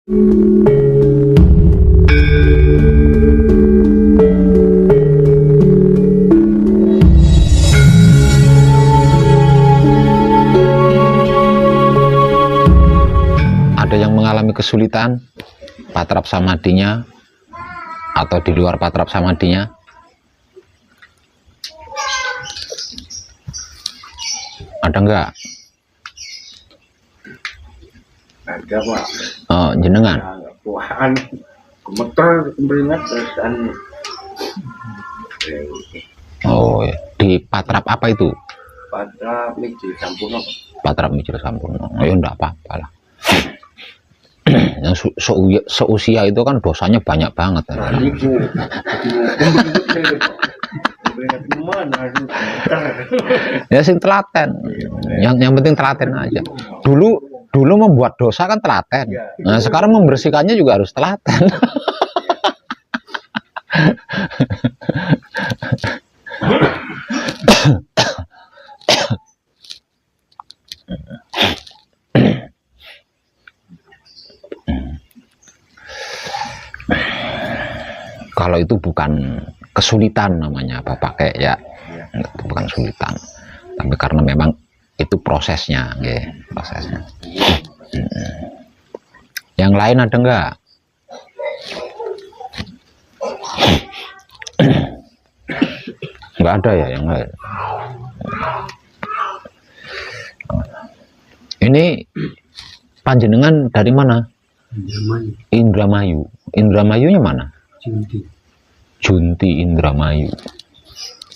Ada yang mengalami kesulitan patrap samadinya atau di luar patrap samadinya? Ada enggak? Ada Pak. Oh, jenengan? Tuhan gemeter kemeringat dan Oh, ya. Di patrap apa itu? pada Mijil Sampurno. Patrap Mijil Sampurno. Oh, ya enggak apa-apa lah. Yang seusia itu kan dosanya banyak banget. Nah, itu Ya sing telaten. Yang penting telaten aja. Dulu membuat dosa kan telaten. Nah, sekarang membersihkannya juga harus telaten. Kalau itu bukan kesulitan namanya apa pakai ya, itu bukan kesulitan, tapi karena memang itu prosesnya, ya, prosesnya. Yang lain ada enggak? Enggak ada ya yang lain. Ini panjenengan dari mana? Indramayu. Indramayunya mana? Junti Indramayu.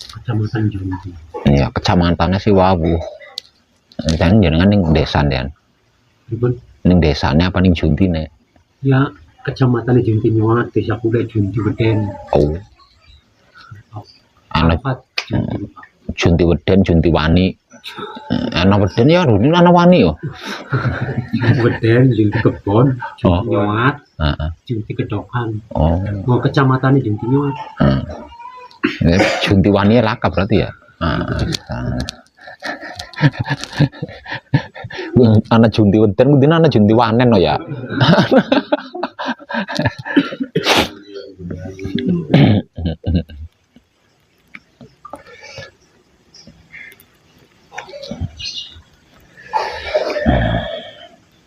Kecamatan Junti. Ya, kecamatannya sih Wawu. Dan jenengan ning desa dan. Ning desanya apa ning Juntine? Ya, kecamatan Junti Nyuat, desa kuda Junti Weden. Oh. Anak Junti Weden, Junti Wani. Anak Weden ya, ini anak Wani yo. Weden, Junti Kebon, Junti Oh. Nyuat, Junti Kedokan. Oh. Mau kecamatan Junti Nyuat. Junti Wani laka berarti ya. Anak Junti Weden, mungkin anak Junti Wanen ya.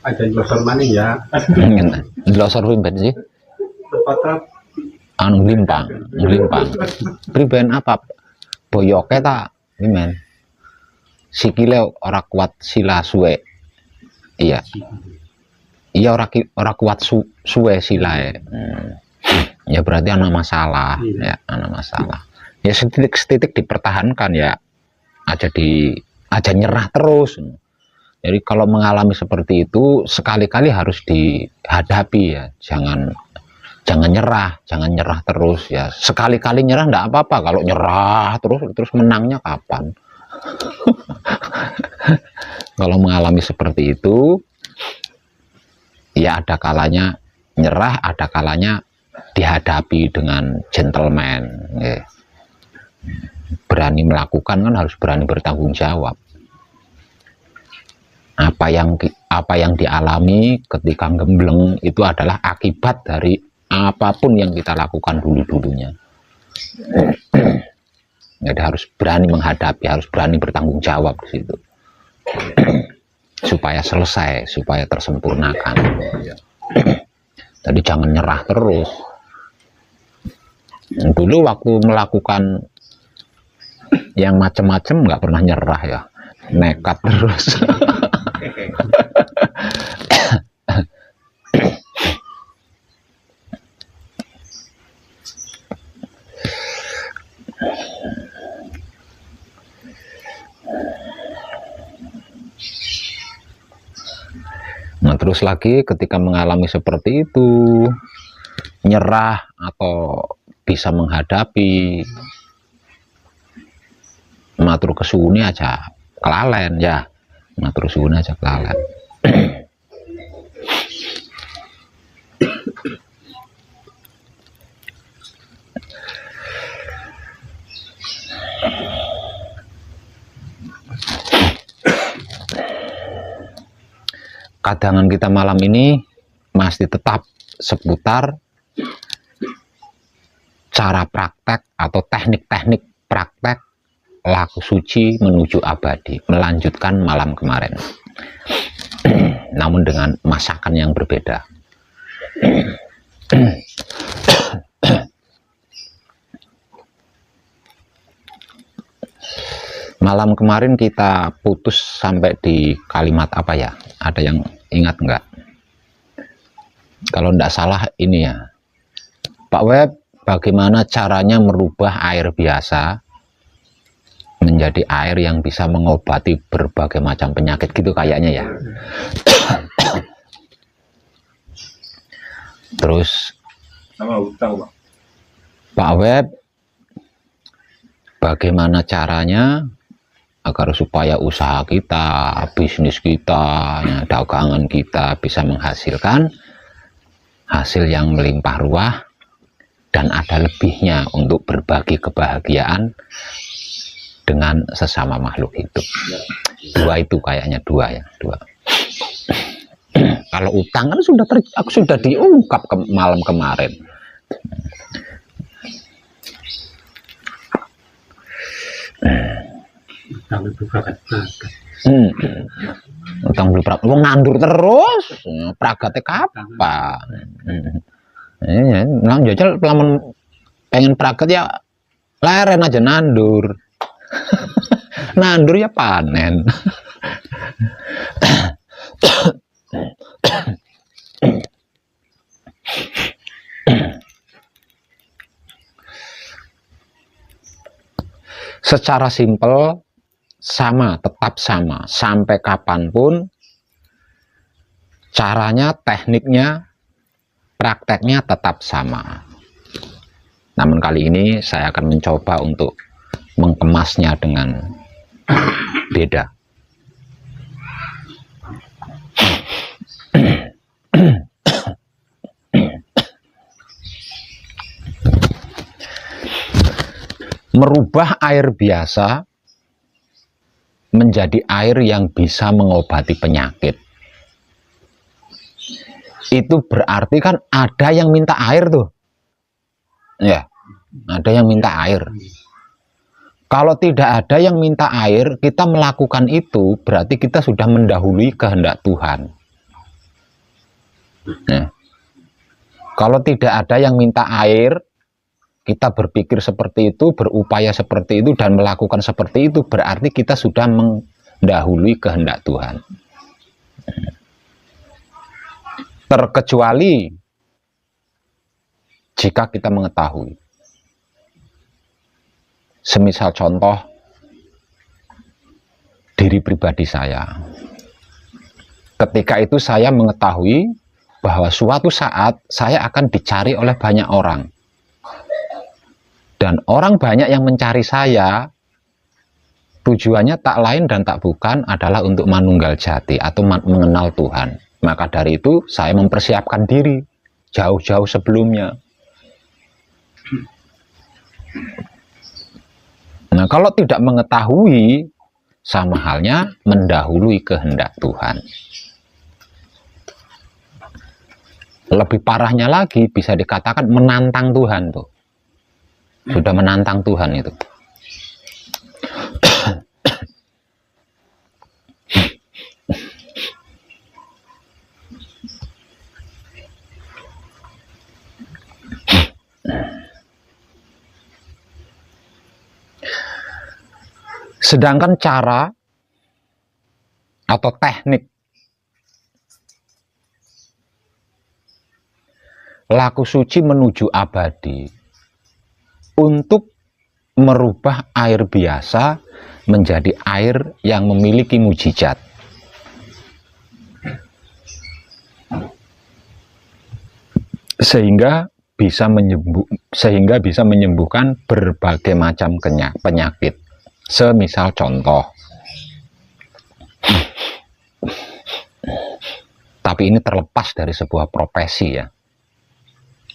Ada losor mana ya? Losor pimpen sih. Patrap. Anu limpang. Priben apa? Boyoke tak, men. Sikile ora kuat sila suwe. Iya. Iya ora kuat suwe silae. Ya berarti ana masalah, ya ana masalah. Ya setitik dipertahankan ya. Aja nyerah terus. Jadi kalau mengalami seperti itu sekali-kali harus dihadapi ya, jangan nyerah terus ya. Sekali-kali nyerah enggak apa-apa, kalau nyerah terus menangnya kapan? Kalau mengalami seperti itu ya ada kalanya nyerah, ada kalanya dihadapi dengan gentleman ya. Berani melakukan kan harus berani bertanggung jawab. Apa yang dialami ketika gembleng itu adalah akibat dari apapun yang kita lakukan dulunya. Jadi harus berani menghadapi, harus berani bertanggung jawab di situ. Supaya selesai, supaya tersempurnakan. Jadi jangan nyerah terus. Dulu waktu melakukan yang macam-macam nggak pernah nyerah ya, nekat terus. Nah terus lagi ketika mengalami seperti itu, nyerah atau bisa menghadapi, matur kesuwune aja kelalen ya, matur suwune aja kelalen. Kadangan kita malam ini masih tetap seputar cara praktek atau teknik-teknik praktek laku suci menuju abadi, melanjutkan malam kemarin. Namun dengan masakan yang berbeda. Malam kemarin kita putus sampai di kalimat apa ya? Ada yang ingat enggak? Kalau enggak salah ini ya, Pak Web, bagaimana caranya merubah air biasa menjadi air yang bisa mengobati berbagai macam penyakit gitu kayaknya ya. Terus Sama utang, Pak. Pak Web, bagaimana caranya agar supaya usaha kita, bisnis kita, ya, dagangan kita bisa menghasilkan hasil yang melimpah ruah dan ada lebihnya untuk berbagi kebahagiaan dengan sesama makhluk hidup. Dua itu kayaknya dua. Kalau utang kan sudah diungkap malam kemarin. Utang itu pragat. Utang beli pragat, lu nandur terus, pragatnya kapan? Nang jajal pelamun pengen pragat ya leren aja nandur. Nandur ya panen. Secara simpel sama, tetap sama sampai kapanpun, caranya, tekniknya, prakteknya tetap sama. Namun kali ini saya akan mencoba untuk mengemasnya dengan beda. Merubah air biasa menjadi air yang bisa mengobati penyakit. Itu berarti kan ada yang minta air tuh. Ya, ada yang minta air. Kalau tidak ada yang minta air, kita melakukan itu berarti kita sudah mendahului kehendak Tuhan. Nah, kalau tidak ada yang minta air, kita berpikir seperti itu, berupaya seperti itu, dan melakukan seperti itu, berarti kita sudah mendahului kehendak Tuhan. Terkecuali jika kita mengetahui. Semisal contoh, diri pribadi saya. Ketika itu saya mengetahui bahwa suatu saat saya akan dicari oleh banyak orang. Dan orang banyak yang mencari saya, tujuannya tak lain dan tak bukan adalah untuk manunggal jati atau mengenal Tuhan. Maka dari itu saya mempersiapkan diri jauh-jauh sebelumnya. Nah, kalau tidak mengetahui, sama halnya mendahului kehendak Tuhan. Lebih parahnya lagi bisa dikatakan menantang Tuhan tuh. Sudah menantang Tuhan itu. Sedangkan cara atau teknik laku suci menuju abadi untuk merubah air biasa menjadi air yang memiliki mujizat. Sehingga bisa menyembuhkan berbagai macam penyakit. Semisal contoh, tapi ini terlepas dari sebuah profesi ya.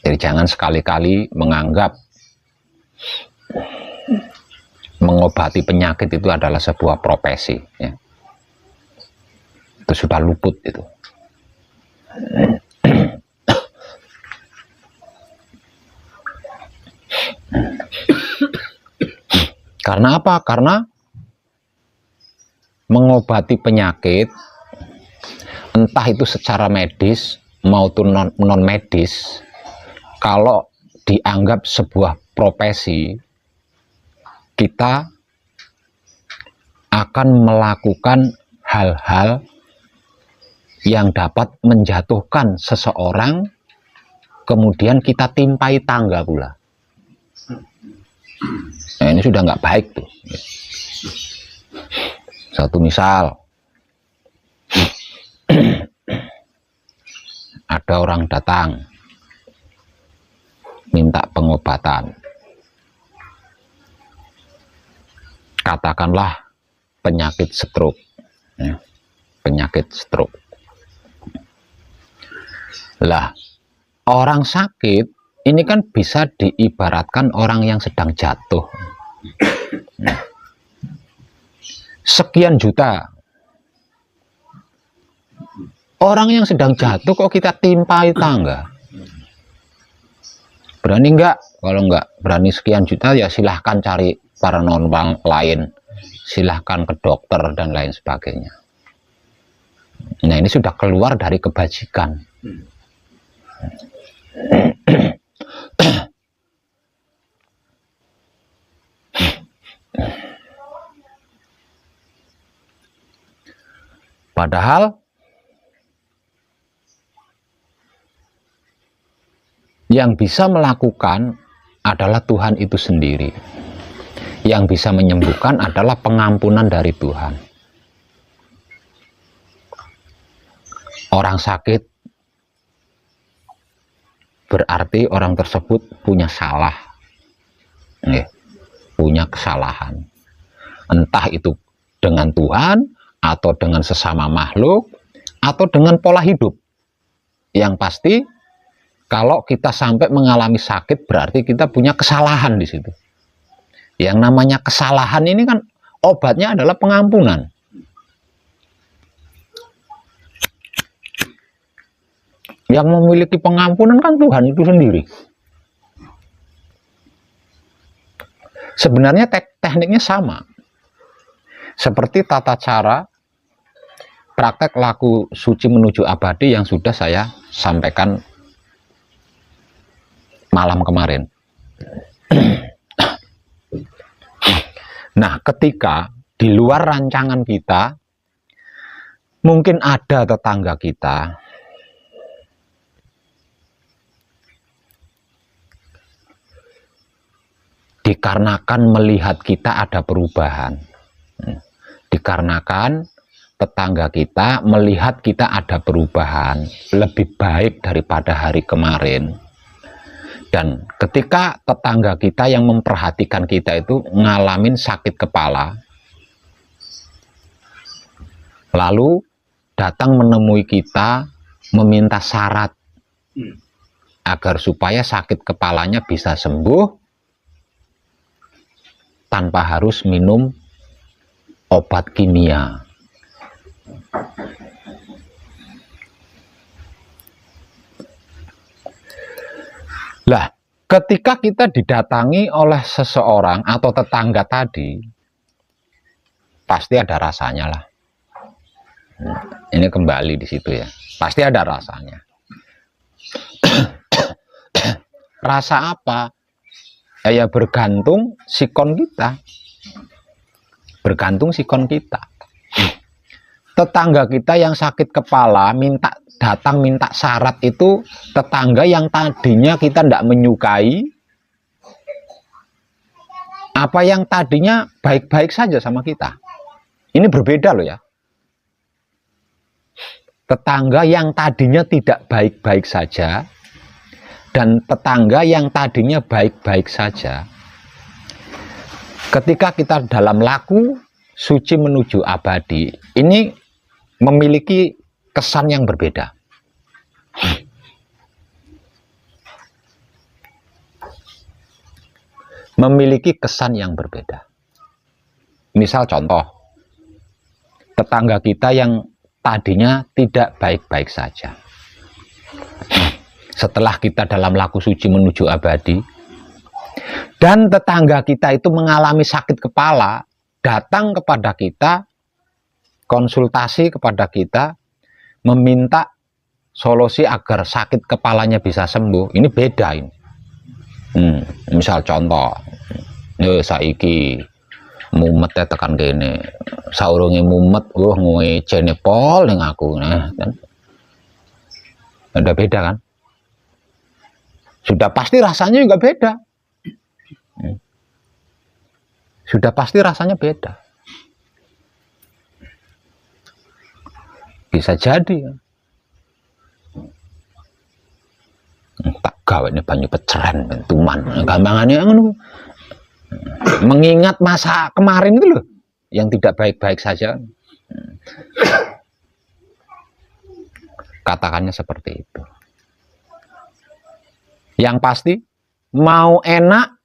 Jadi jangan sekali-kali menganggap mengobati penyakit itu adalah sebuah profesi ya. Itu sudah luput itu. Karena apa? Karena mengobati penyakit, entah itu secara medis maupun non medis, kalau dianggap sebuah profesi, kita akan melakukan hal-hal yang dapat menjatuhkan seseorang, kemudian kita timpai tangga pula. Nah, ini sudah nggak baik tuh. Satu misal, ada orang datang minta pengobatan, katakanlah penyakit stroke, ya, penyakit stroke. Lah, orang sakit ini kan bisa diibaratkan orang yang sedang jatuh. Sekian juta orang yang sedang jatuh kok kita timpai tangga. Berani enggak? Kalau enggak berani sekian juta, ya silahkan cari paranormal lain, silahkan ke dokter dan lain sebagainya. Nah, ini sudah keluar dari kebajikan. Padahal yang bisa melakukan adalah Tuhan itu sendiri. Yang bisa menyembuhkan adalah pengampunan dari Tuhan. Orang sakit berarti orang tersebut punya salah, punya kesalahan. Entah itu dengan Tuhan, atau dengan sesama makhluk, atau dengan pola hidup. Yang pasti, kalau kita sampai mengalami sakit, berarti kita punya kesalahan di situ. Yang namanya kesalahan ini kan obatnya adalah pengampunan. Yang memiliki pengampunan kan Tuhan itu sendiri. Sebenarnya tekniknya sama. Seperti tata cara praktek laku suci menuju abadi yang sudah saya sampaikan malam kemarin. Nah, ketika di luar rancangan kita, mungkin ada tetangga kita dikarenakan melihat kita ada perubahan, dikarenakan tetangga kita melihat kita ada perubahan lebih baik daripada hari kemarin, dan ketika tetangga kita yang memperhatikan kita itu ngalamin sakit kepala, lalu datang menemui kita meminta syarat agar supaya sakit kepalanya bisa sembuh tanpa harus minum obat kimia. Lah, ketika kita didatangi oleh seseorang atau tetangga tadi, pasti ada rasanya lah. Ini kembali di situ ya, pasti ada rasanya. Rasa apa? Ya bergantung sikon kita, bergantung sikon kita. Tetangga kita yang sakit kepala datang minta syarat itu tetangga yang tadinya kita tidak menyukai, apa yang tadinya baik-baik saja sama kita. Ini berbeda loh ya. Tetangga yang tadinya tidak baik-baik saja dan tetangga yang tadinya baik-baik saja, ketika kita dalam laku suci menuju abadi, ini memiliki kesan yang berbeda. Memiliki kesan yang berbeda. Misal contoh, tetangga kita yang tadinya tidak baik-baik saja, setelah kita dalam laku suci menuju abadi, dan tetangga kita itu mengalami sakit kepala, datang kepada kita, konsultasi kepada kita, meminta solusi agar sakit kepalanya bisa sembuh, ini beda ini. Misal contoh, saiki mumet tekan kene, saurunge mumet, ngecene pol ning aku, nah kan. Ada beda kan? Sudah pasti rasanya juga beda. Sudah pasti rasanya beda. Bisa jadi. Tak gawe ini banyu peceren, tuman. Gampangannya ngono. Mengingat masa kemarin itu loh, yang tidak baik-baik saja. Katakannya seperti itu. Yang pasti, mau enak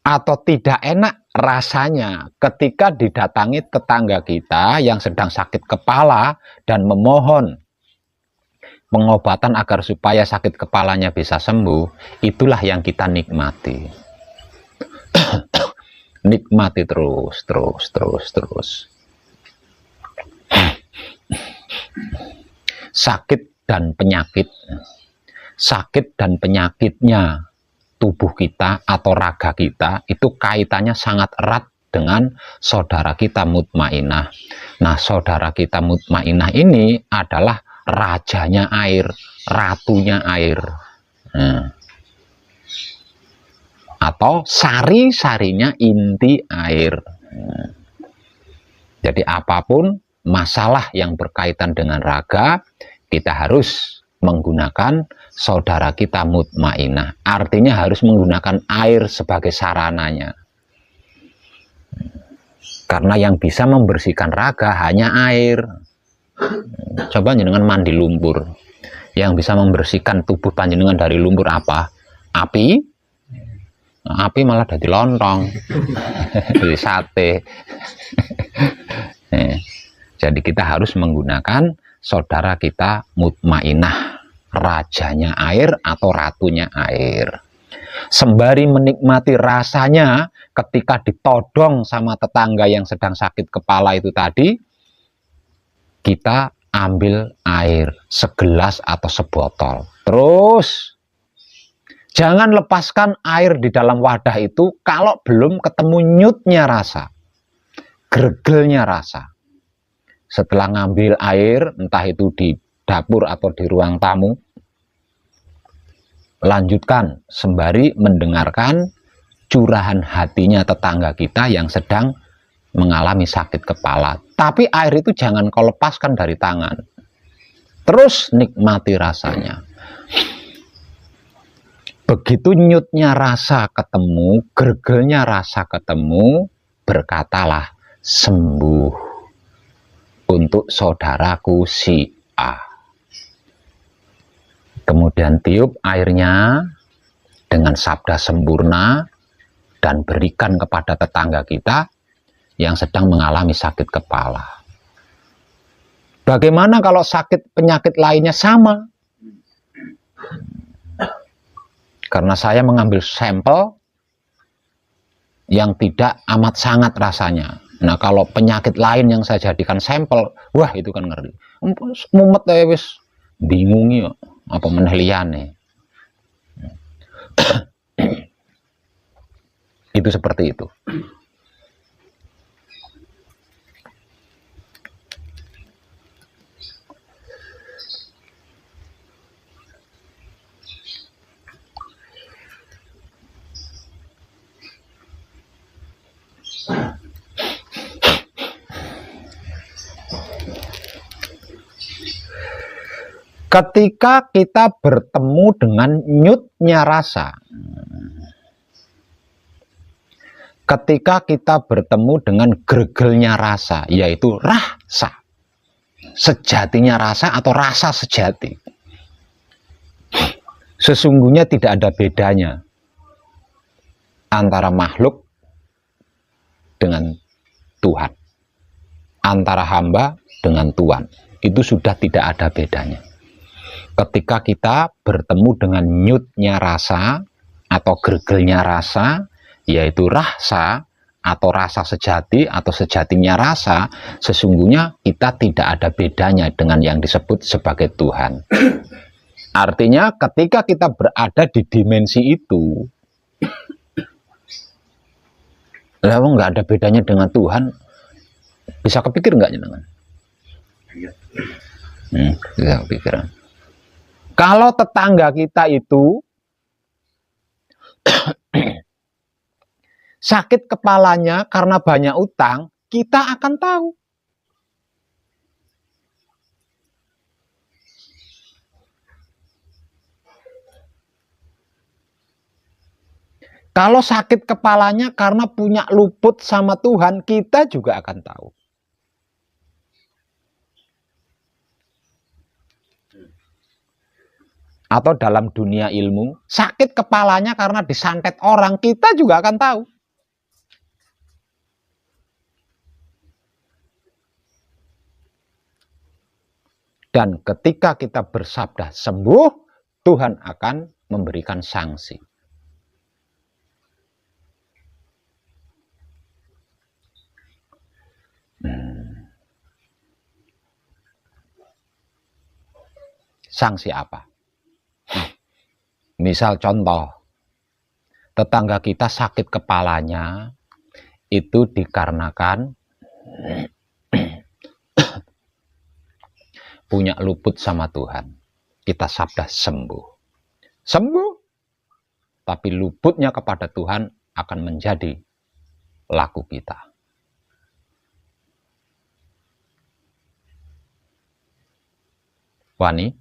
atau tidak enak rasanya ketika didatangi tetangga kita yang sedang sakit kepala dan memohon pengobatan agar supaya sakit kepalanya bisa sembuh, itulah yang kita nikmati. Nikmati terus. Sakit dan penyakitnya tubuh kita atau raga kita itu kaitannya sangat erat dengan saudara kita mutmainah. Nah, saudara kita mutmainah ini adalah rajanya air, ratunya air, atau sari-sarinya inti air. Jadi apapun masalah yang berkaitan dengan raga, kita harus menggunakan saudara kita mutmainah. Artinya harus menggunakan air sebagai sarananya. Karena yang bisa membersihkan raga hanya air. Coba jenengan mandi lumpur. Yang bisa membersihkan tubuh panjenengan dari lumpur apa? Api. Nah, api malah jadi lontong. Jadi sate. Jadi kita harus menggunakan saudara kita mutmainah, rajanya air atau ratunya air. Sembari menikmati rasanya ketika ditodong sama tetangga yang sedang sakit kepala itu tadi, kita ambil air segelas atau sebotol. Terus jangan lepaskan air di dalam wadah itu kalau belum ketemu nyutnya rasa, gregelnya rasa. Setelah ngambil air, entah itu di dapur atau di ruang tamu, lanjutkan sembari mendengarkan curahan hatinya tetangga kita yang sedang mengalami sakit kepala. Tapi air itu jangan kau lepaskan dari tangan. Terus nikmati rasanya. Begitu nyutnya rasa ketemu, gregelnya rasa ketemu, berkatalah sembuh untuk saudaraku si A. Kemudian tiup airnya dengan sabda sempurna dan berikan kepada tetangga kita yang sedang mengalami sakit kepala. Bagaimana kalau sakit penyakit lainnya sama? Karena saya mengambil sampel yang tidak amat sangat rasanya. Nah, kalau penyakit lain yang saya jadikan sampel, wah itu kan ngeri. Mumet ya wis bingung ya, apa meneh liyane. Itu seperti itu. Ketika kita bertemu dengan nyutnya rasa, ketika kita bertemu dengan gregelnya rasa, yaitu rasa, sejatinya rasa atau rasa sejati, sesungguhnya tidak ada bedanya antara makhluk dengan Tuhan, antara hamba dengan Tuhan. Itu sudah tidak ada bedanya. Ketika kita bertemu dengan nyutnya rasa atau gregelnya rasa, yaitu rasa atau rasa sejati atau sejatinya rasa, sesungguhnya kita tidak ada bedanya dengan yang disebut sebagai Tuhan. Artinya ketika kita berada di dimensi itu, lalu nggak ada bedanya dengan Tuhan, bisa kepikir nggak jenengan? Bisa kepikir. Kalau tetangga kita itu sakit kepalanya karena banyak utang, kita akan tahu. Kalau sakit kepalanya karena punya luput sama Tuhan, kita juga akan tahu. Atau dalam dunia ilmu, sakit kepalanya karena disantet orang, kita juga akan tahu. Dan ketika kita bersabda sembuh, Tuhan akan memberikan sanksi. Sanksi apa? Misal contoh, tetangga kita sakit kepalanya itu dikarenakan punya luput sama Tuhan. Kita sabda sembuh. Sembuh. Tapi luputnya kepada Tuhan akan menjadi laku kita. Wani?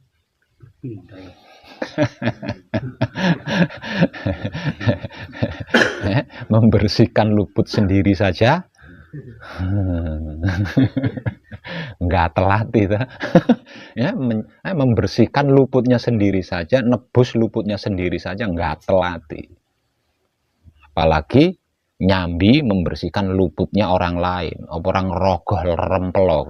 Membersihkan luput sendiri saja nggak telat itu. Ya, membersihkan luputnya sendiri saja, nebus luputnya sendiri saja nggak telati. Apalagi nyambi membersihkan luputnya orang lain, orang rogoh rempelo.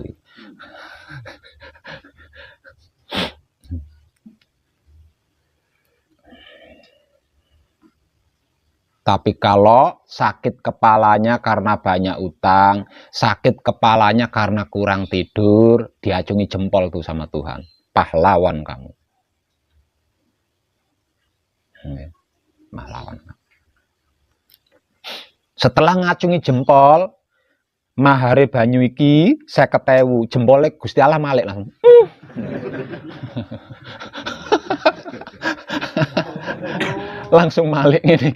Tapi kalau sakit kepalanya karena banyak utang, sakit kepalanya karena kurang tidur, diacungi jempol tuh sama Tuhan. Pahlawan kamu. Pahlawan. Setelah ngacungi jempol, mahare banyu iki 50.000, jempolnya Gusti Allah malik langsung. Langsung malik ini.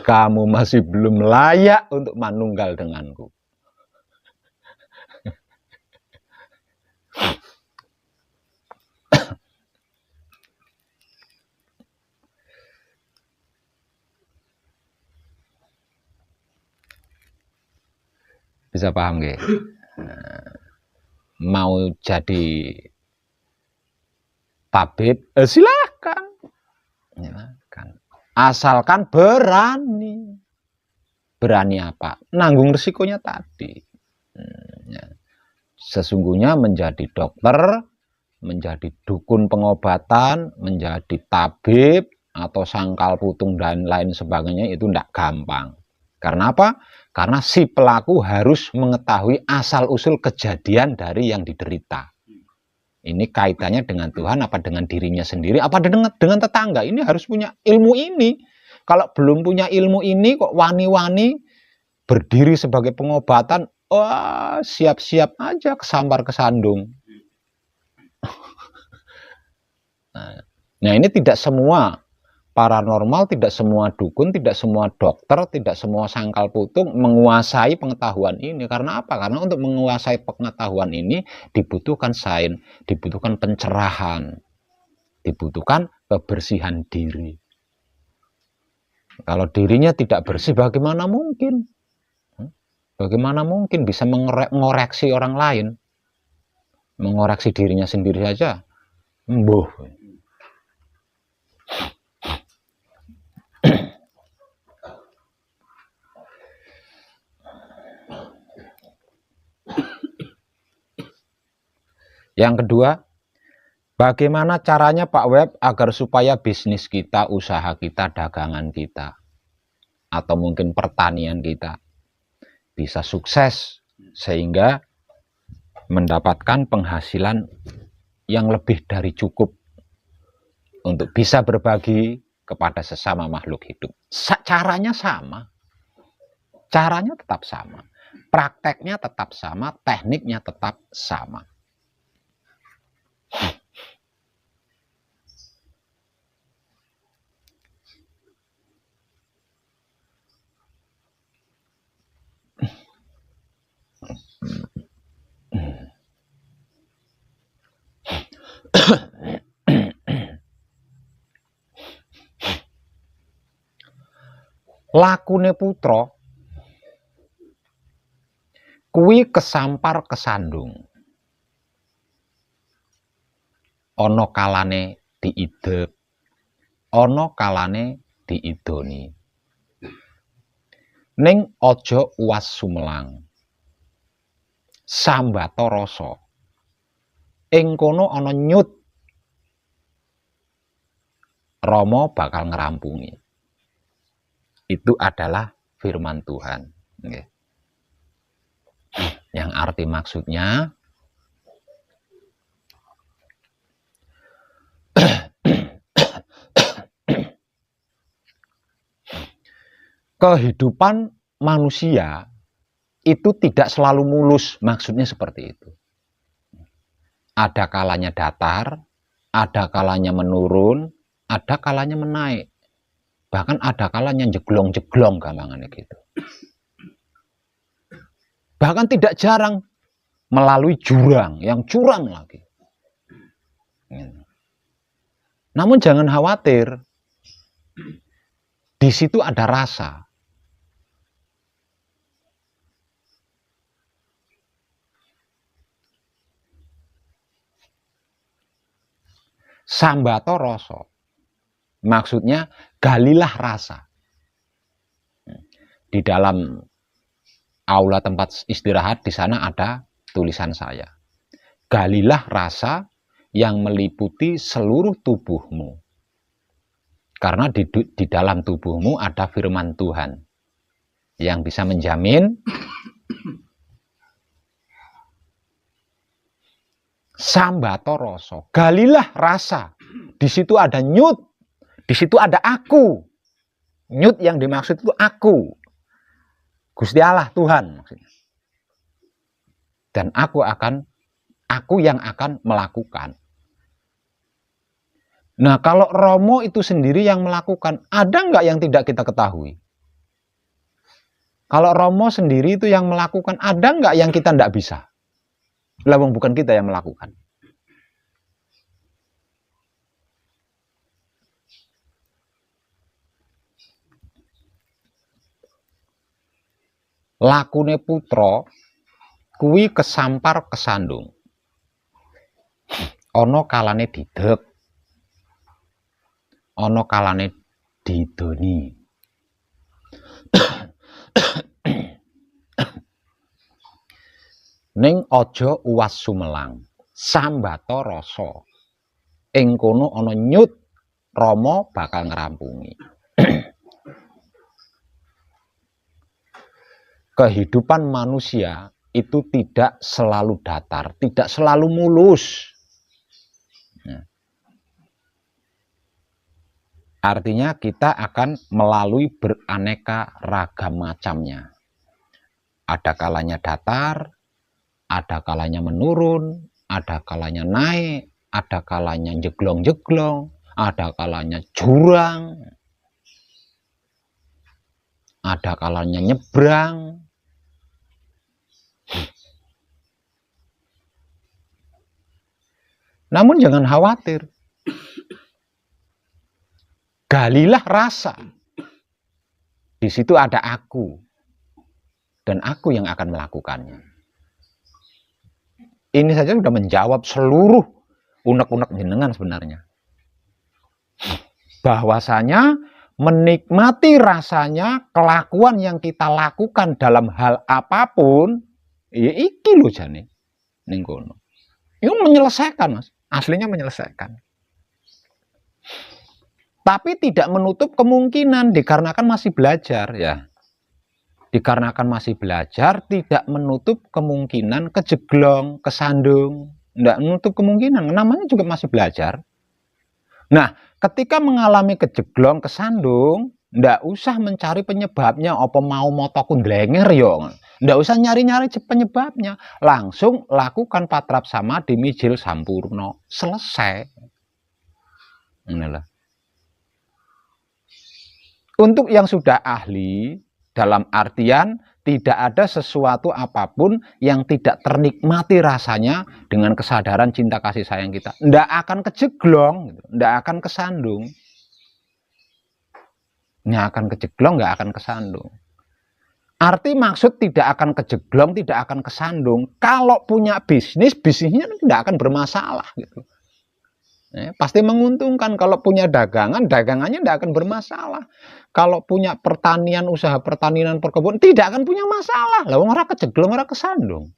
Kamu masih belum layak untuk manunggal denganku. Bisa paham nggih? Mau jadi tabib, silakan. Asalkan berani. Berani apa? Nanggung risikonya tadi. Sesungguhnya menjadi dokter, menjadi dukun pengobatan, menjadi tabib, atau sangkal putung dan lain sebagainya itu tidak gampang. Karena apa? Karena si pelaku harus mengetahui asal-usul kejadian dari yang diderita. Ini kaitannya dengan Tuhan, apa dengan dirinya sendiri, apa dengan tetangga. Ini harus punya ilmu ini. Kalau belum punya ilmu ini, kok wani-wani berdiri sebagai pengobatan, wah siap-siap aja kesampar kesandung. Nah ini tidak semua paranormal, tidak semua dukun, tidak semua dokter, tidak semua sangkal putung menguasai pengetahuan ini. Karena apa? Karena untuk menguasai pengetahuan ini dibutuhkan sains, dibutuhkan pencerahan, dibutuhkan kebersihan diri. Kalau dirinya tidak bersih, bagaimana mungkin? Bagaimana mungkin bisa mengoreksi orang lain? Mengoreksi dirinya sendiri saja? Mbuh. Yang kedua, Bagaimana caranya Pak Web agar supaya bisnis kita, usaha kita, dagangan kita, atau mungkin pertanian kita bisa sukses sehingga mendapatkan penghasilan yang lebih dari cukup untuk bisa berbagi kepada sesama makhluk hidup. Caranya sama. Caranya tetap sama. Prakteknya tetap sama, tekniknya tetap sama. Lakune putra kuwi kesampar kesandung. Ana kalane diidep, ana kalane diidoni. Ning aja uwas sumelang. Sambata rasa. Ing kono ana nyut. Rama bakal ngerampungi. Itu adalah firman Tuhan. Okay. Yang arti maksudnya kehidupan manusia itu tidak selalu mulus, maksudnya seperti itu. Ada kalanya datar, ada kalanya menurun, ada kalanya menaik. Bahkan ada kalanya jeglong-jeglong gampangannya gitu. Bahkan tidak jarang melalui jurang, yang curam lagi. Namun jangan khawatir, di situ ada rasa. Sambata rasa. Maksudnya galilah rasa. Di dalam aula tempat istirahat di sana ada tulisan saya. Galilah rasa yang meliputi seluruh tubuhmu. Karena di dalam tubuhmu ada firman Tuhan yang bisa menjamin sambata rasa. Galilah rasa. Di situ ada nyut. Di situ ada aku. Nyut yang dimaksud itu aku. Gusti Allah Tuhan maksudnya. Dan aku yang akan melakukan. Nah, kalau Romo itu sendiri yang melakukan, ada nggak yang tidak kita ketahui? Kalau Romo sendiri itu yang melakukan, ada nggak yang kita nggak bisa? Lawang bukan kita yang melakukan. Lakune putra kuwi kesampar kesandung. Ana kalane didep. Ana kalane didoni. Ning aja uwas sumelang. Sambata rasa. Ing kono ana nyut. Rama bakal ngerampungi. Kehidupan manusia itu tidak selalu datar, tidak selalu mulus. Artinya kita akan melalui beraneka ragam macamnya. Ada kalanya datar, ada kalanya menurun, ada kalanya naik, ada kalanya jeglong-jeglong, ada kalanya jurang, ada kalanya nyebrang. Namun jangan khawatir. Galilah rasa. Di situ ada aku. Dan aku yang akan melakukannya. Ini saja sudah menjawab seluruh unek-unek jenengan sebenarnya. Bahwasanya menikmati rasanya kelakuan yang kita lakukan dalam hal apapun, ya iki lho jane ning kono. Itu menyelesaikan, Mas. Aslinya menyelesaikan. Tapi tidak menutup kemungkinan dikarenakan masih belajar ya. Dikarenakan masih belajar tidak menutup kemungkinan kejeglong, kesandung. Tidak menutup kemungkinan, namanya juga masih belajar. Nah, ketika mengalami kejeglong, kesandung, tidak usah mencari penyebabnya, apa mau motoku ndlenger yo. Tidak usah nyari-nyari penyebabnya. Langsung lakukan patrap sama dimijil sampurno. Selesai. Inilah. Untuk yang sudah ahli, dalam artian tidak ada sesuatu apapun yang tidak ternikmati rasanya dengan kesadaran cinta kasih sayang kita. Tidak akan kejeglong, tidak akan kesandung. Nggak akan kejeglong, nggak akan kesandung. Arti maksud tidak akan kejeglong, tidak akan kesandung. Kalau punya bisnis, bisnisnya tidak akan bermasalah gitu. Pasti menguntungkan. Kalau punya dagangan, dagangannya tidak akan bermasalah. Kalau punya pertanian, usaha pertanian, perkebunan, tidak akan punya masalah. Lah wong ora kejeglong, ora kesandung.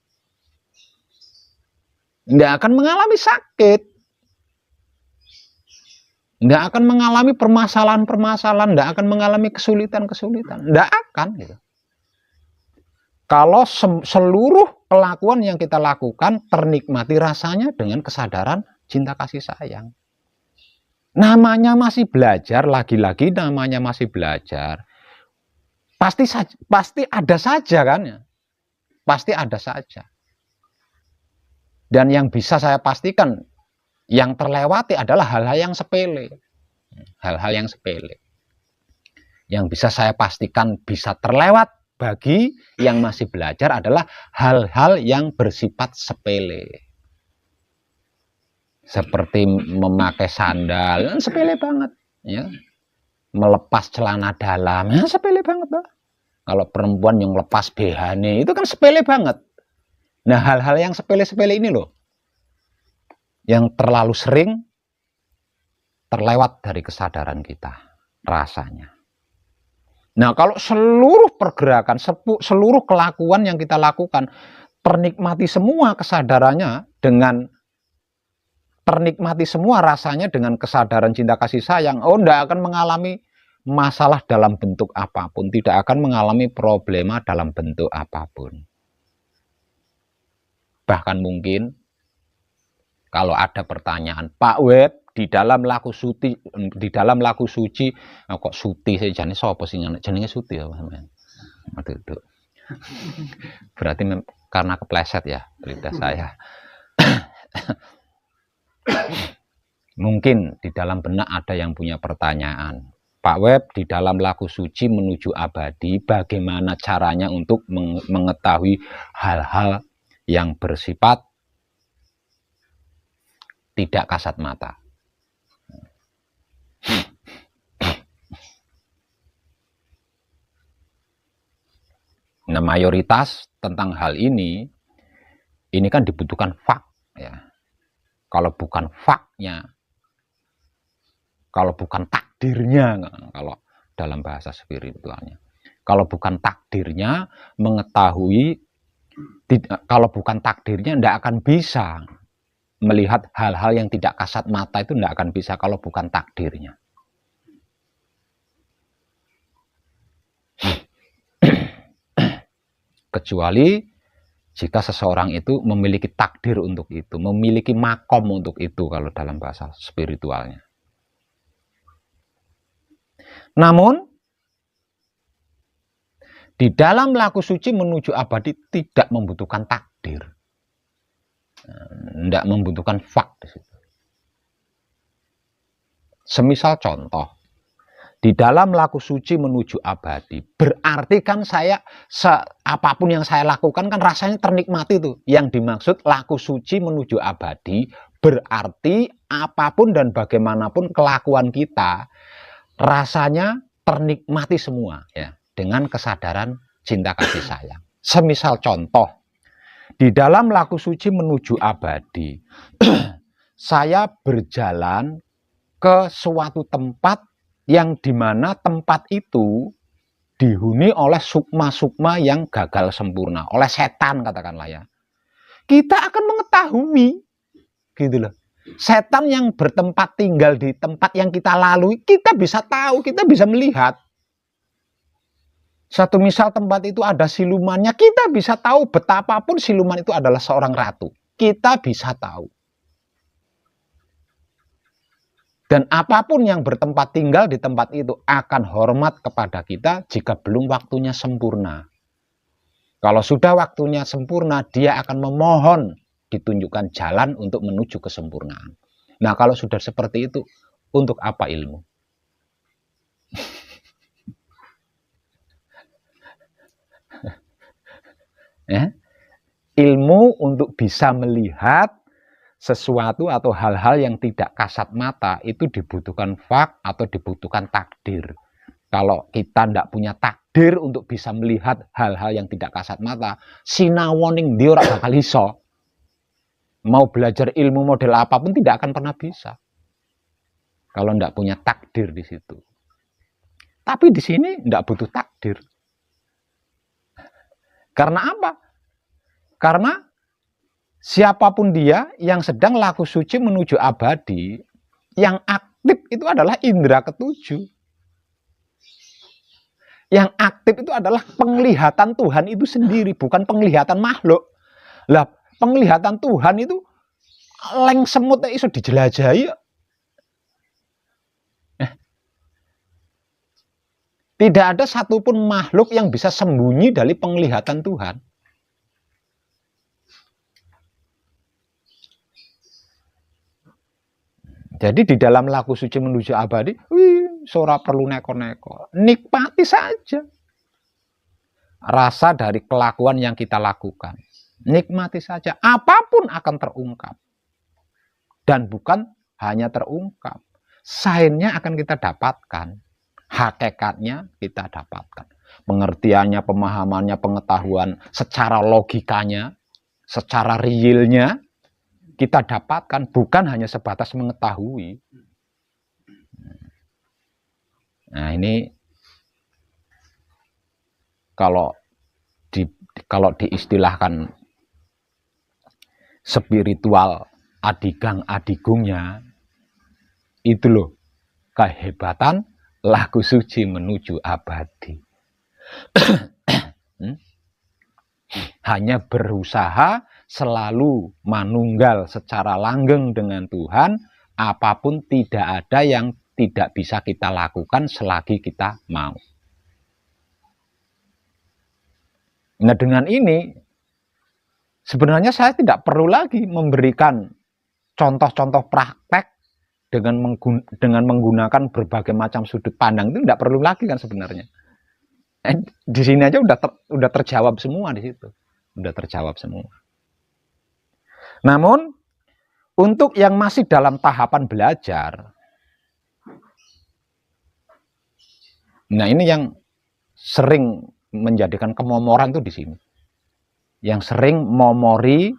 Tidak akan mengalami sakit. Tidak akan mengalami permasalahan-permasalahan, tidak akan mengalami kesulitan-kesulitan. Tidak akan gitu. Kalau seluruh kelakuan yang kita lakukan ternikmati rasanya dengan kesadaran cinta kasih sayang. Namanya masih belajar, lagi-lagi namanya masih belajar. Pasti ada saja kan ya. Pasti ada saja. Dan yang bisa saya pastikan, yang terlewati adalah hal-hal yang sepele. Hal-hal yang sepele. Yang bisa saya pastikan bisa terlewat bagi yang masih belajar adalah hal-hal yang bersifat sepele. Seperti memakai sandal, sepele banget. Ya. Melepas celana dalam, ya sepele banget. Pak. Kalau perempuan yang lepas BH-nya, itu kan sepele banget. Nah, hal-hal yang sepele-sepele ini loh, yang terlalu sering terlewat dari kesadaran kita, rasanya. Nah, kalau seluruh pergerakan, seluruh kelakuan yang kita lakukan, ternikmati semua kesadarannya dengan ternikmati semua rasanya dengan kesadaran cinta kasih sayang, oh tidak akan mengalami masalah dalam bentuk apapun, tidak akan mengalami problema dalam bentuk apapun. Bahkan mungkin kalau ada pertanyaan, Pak Web, di dalam laku suci, kok suci sih jane sapa sing jenenge suci ya, Aduh. Berarti karena kepleset ya lidah saya. Mungkin di dalam benak ada yang punya pertanyaan, Pak Web, di dalam laku suci menuju abadi, bagaimana caranya untuk mengetahui hal-hal yang bersifat tidak kasat mata? Nah, mayoritas tentang hal ini kan dibutuhkan fak ya. Kalau bukan faknya, kalau bukan takdirnya, kalau dalam bahasa spiritualnya, kalau bukan takdirnya mengetahui, kalau bukan takdirnya tidak akan bisa melihat hal-hal yang tidak kasat mata, itu tidak akan bisa kalau bukan takdirnya. Kecuali jika seseorang itu memiliki takdir untuk itu, memiliki makom untuk itu kalau dalam bahasa spiritualnya. Namun, di dalam laku suci menuju abadi tidak membutuhkan takdir. Tidak membutuhkan fak di situ. Semisal contoh, di dalam laku suci menuju abadi, berarti kan saya apapun yang saya lakukan kan rasanya ternikmati tuh. Yang dimaksud laku suci menuju abadi berarti apapun dan bagaimanapun kelakuan kita rasanya ternikmati semua ya, dengan kesadaran cinta kasih sayang. Semisal contoh, di dalam laku suci menuju abadi, saya berjalan ke suatu tempat yang dimana tempat itu dihuni oleh sukma-sukma yang gagal sempurna, oleh setan katakanlah ya. Kita akan mengetahui, gitu loh. Setan yang bertempat tinggal di tempat yang kita lalui, kita bisa tahu, kita bisa melihat. Satu misal tempat itu ada silumannya, kita bisa tahu betapapun siluman itu adalah seorang ratu. Kita bisa tahu. Dan apapun yang bertempat tinggal di tempat itu akan hormat kepada kita jika belum waktunya sempurna. Kalau sudah waktunya sempurna, dia akan memohon ditunjukkan jalan untuk menuju kesempurnaan. Nah, kalau sudah seperti itu, untuk apa ilmu? Ya? Ilmu untuk bisa melihat sesuatu atau hal-hal yang tidak kasat mata itu dibutuhkan fak atau dibutuhkan takdir. Kalau kita tidak punya takdir untuk bisa melihat hal-hal yang tidak kasat mata, sinawoning dia ora bakal iso. Mau belajar ilmu model apapun tidak akan pernah bisa. Kalau tidak punya takdir di situ. Tapi di sini tidak butuh takdir. Karena apa? Karena siapapun dia yang sedang laku suci menuju abadi, yang aktif itu adalah indera ketujuh. Yang aktif itu adalah penglihatan Tuhan itu sendiri, bukan penglihatan makhluk. Lah, penglihatan Tuhan itu leng semut iso dijelajahi. Tidak ada satupun makhluk yang bisa sembunyi dari penglihatan Tuhan. Jadi di dalam laku suci menuju abadi, ora perlu neko-neko. Nikmati saja rasa dari kelakuan yang kita lakukan. Nikmati saja, apapun akan terungkap. Dan bukan hanya terungkap, sainnya akan kita dapatkan. Hakikatnya kita dapatkan. Pengertiannya, pemahamannya, pengetahuan secara logikanya, secara realnya kita dapatkan, bukan hanya sebatas mengetahui. Nah, ini kalau diistilahkan spiritual adigang adigungnya, itu loh kehebatan laku suci menuju abadi. Hanya berusaha selalu manunggal secara langgeng dengan Tuhan, apapun tidak ada yang tidak bisa kita lakukan selagi kita mau. Nah, dengan ini sebenarnya saya tidak perlu lagi memberikan contoh-contoh praktek dengan menggunakan berbagai macam sudut pandang. Itu tidak perlu lagi kan sebenarnya. Di sini aja udah terjawab semua di situ. Udah terjawab semua. Namun untuk yang masih dalam tahapan belajar, nah ini yang sering menjadikan kemomoran tuh di sini. Yang sering momori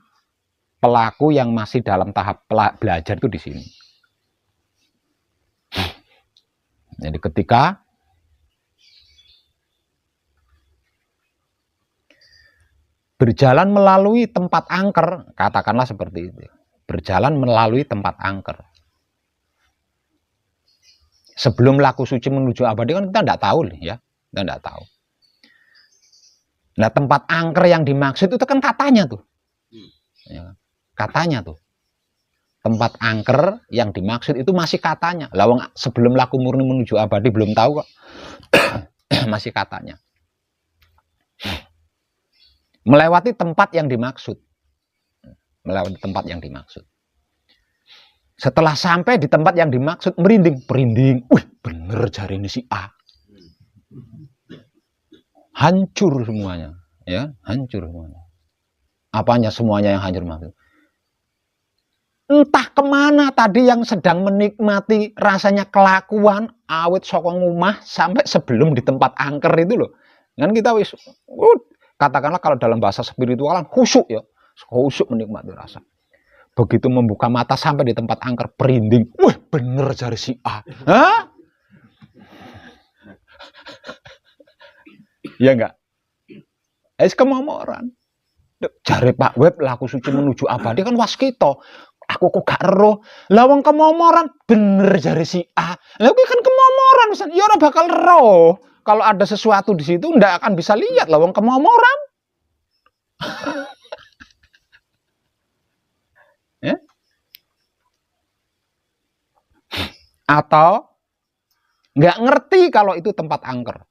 pelaku yang masih dalam tahap belajar itu di sini. Jadi ketika berjalan melalui tempat angker, katakanlah seperti itu. Berjalan melalui tempat angker. Sebelum laku suci menuju abadi kan kita tidak tahu ya, kita tidak tahu. Nah, tempat angker yang dimaksud itu kan katanya tuh. Ya, katanya tuh. Tempat angker yang dimaksud itu masih katanya. Lawang sebelum laku murni menuju abadi belum tahu kok. Masih katanya. Melewati tempat yang dimaksud. Melewati tempat yang dimaksud. Setelah sampai di tempat yang dimaksud, merinding. Wih, bener jari ini si A. Hancur semuanya. Ya, hancur semuanya. Apanya semuanya yang hancur maksud? Entah kemana tadi yang sedang menikmati rasanya kelakuan awet sokong rumah sampai sebelum di tempat angker itu loh. Kan kita wis katakanlah kalau dalam bahasa spiritualan khusyuk ya, khusyuk menikmati rasa. Begitu membuka mata sampai di tempat angker perinding, wah bener jari si A. Hah? Ya enggak? Es kemomoran. Jari Pak Web laku suci menuju abadi kan waskito. aku kok gak ero. Lah wong kemomoran bener jare si A. Lah kuwi kan kemomoran pisan. Ya ora bakal ero. Kalau ada sesuatu di situ ndak akan bisa lihat lah wong kemomoran. Ya? Atau nggak ngerti kalau itu tempat angker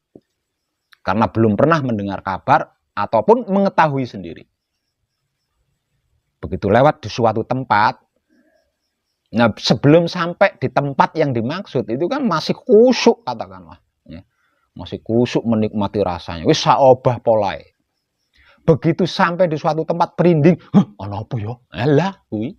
karena belum pernah mendengar kabar ataupun mengetahui sendiri. Begitu lewat di suatu tempat, nah sebelum sampai di tempat yang dimaksud itu kan masih kusuk katakanlah, ya. Masih kusuk menikmati rasanya, wis saobah polae. Begitu sampai di suatu tempat berinding, ana apa ya? Alah kuwi.